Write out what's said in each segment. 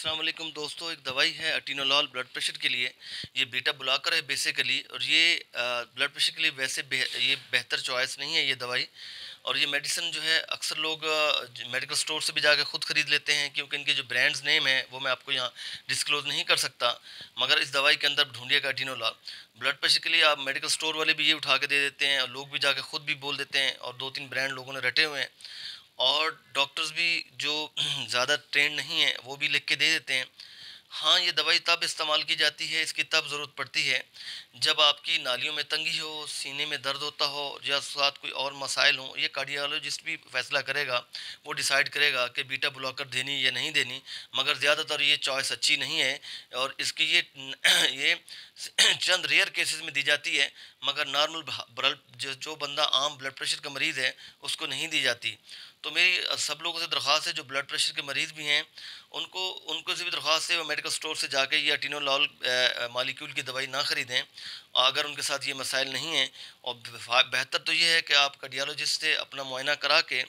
अस्सलाम वालेकुम दोस्तों, एक दवाई है अटीनोलॉल ब्लड प्रेशर के लिए। ये बीटा ब्लॉकर है बेसिकली, और ये ब्लड प्रेशर के लिए वैसे ये बेहतर चॉइस नहीं है ये दवाई। और ये मेडिसिन जो है अक्सर लोग मेडिकल स्टोर से भी जाके खुद ख़रीद लेते हैं, क्योंकि इनके जो ब्रांड्स नेम है वो मैं आपको यहाँ डिस्क्लोज़ नहीं कर सकता। मगर इस दवाई के अंदर ढूंढिएगा अटीनोलॉल ब्लड प्रेशर के लिए। आप मेडिकल स्टोर वाले भी ये उठा के दे देते हैं, और लोग भी जाके खुद भी बोल देते हैं, और 2-3 ब्रांड लोगों ने रटे हुए हैं। और डॉक्टर्स भी जो ज़्यादा ट्रेंड नहीं है वो भी लिख के दे देते हैं। हाँ, ये दवाई तब इस्तेमाल की जाती है, इसकी तब ज़रूरत पड़ती है जब आपकी नालियों में तंगी हो, सीने में दर्द होता हो, या साथ कोई और मसाइल हों। ये कार्डियोलॉजिस्ट भी फैसला करेगा, वो डिसाइड करेगा कि बीटा ब्लॉकर देनी या नहीं देनी। मगर ज़्यादातर ये चॉइस अच्छी नहीं है, और इसकी ये ये चंद रेयर केसेस में दी जाती है। मगर नॉर्मल ब्लड जो बंदा आम ब्लड प्रेशर का मरीज़ है उसको नहीं दी जाती। तो मेरी सब लोगों से दरख्वास्त है जो ब्लड प्रेशर के मरीज़ भी हैं, उनको उनको से भी दरख्वास्त है वो मेडिकल स्टोर से जाके ये अटीनोलॉल मालिक्यूल की दवाई ना ख़रीदें, अगर उनके साथ ये मसाइल नहीं हैं। और बेहतर तो ये है कि आप कार्डियोलॉजिस्ट से अपना मुआयना करा के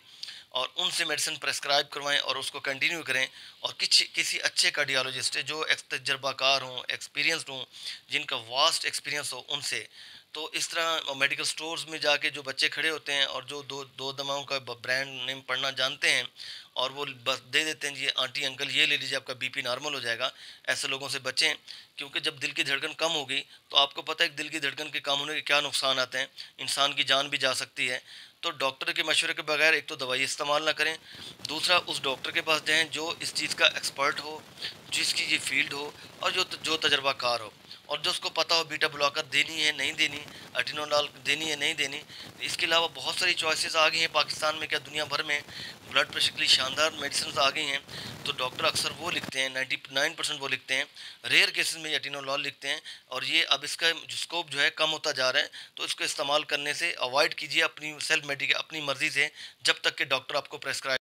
और उनसे मेडिसिन प्रेस्क्राइब करवाएं और उसको कंटिन्यू करें। और किसी अच्छे कार्डियोलॉजिस्ट जो तजर्बाकार हों, एक्सपीरियंसड हों, जिनका वास्ट एक्सपीरियंस हो, उनसे। तो इस तरह मेडिकल स्टोर्स में जाके जो बच्चे खड़े होते हैं और जो दो दो दवाओं का ब्रांड नेम पढ़ना जानते हैं, और वो बस दे देते हैं, जी आंटी अंकल ये ले लीजिए, आपका बीपी नॉर्मल हो जाएगा। ऐसे लोगों से बचें, क्योंकि जब दिल की धड़कन कम होगी तो आपको पता है कि दिल की धड़कन के कम होने के क्या नुकसान आते हैं, इंसान की जान भी जा सकती है। तो डॉक्टर के मशवरे के बगैर एक तो दवाई इस्तेमाल ना करें, दूसरा उस डॉक्टर के पास जाएं जो इस चीज़ का एक्सपर्ट हो, जिसकी ये फील्ड हो, और जो तजर्बाकार हो, और जो उसको पता हो बीटा ब्लॉकर देनी है नहीं देनी, अटीनोलॉल देनी है नहीं देनी। इसके अलावा बहुत सारी चॉइसेस आ गई हैं पाकिस्तान में, क्या दुनिया भर में ब्लड प्रेशर के लिए शानदार मेडिसिन आ गई हैं। तो डॉक्टर अक्सर वो लिखते हैं, 99% वो लिखते हैं, रेयर केसेस में एटीनोलॉल लिखते हैं। और ये अब इसका स्कोप जो है कम होता जा रहा है, तो इसको इस्तेमाल करने से अवॉइड कीजिए अपनी सेल्फ मेडिके अपनी मर्ज़ी से, जब तक कि डॉक्टर आपको प्रेस्क्राइब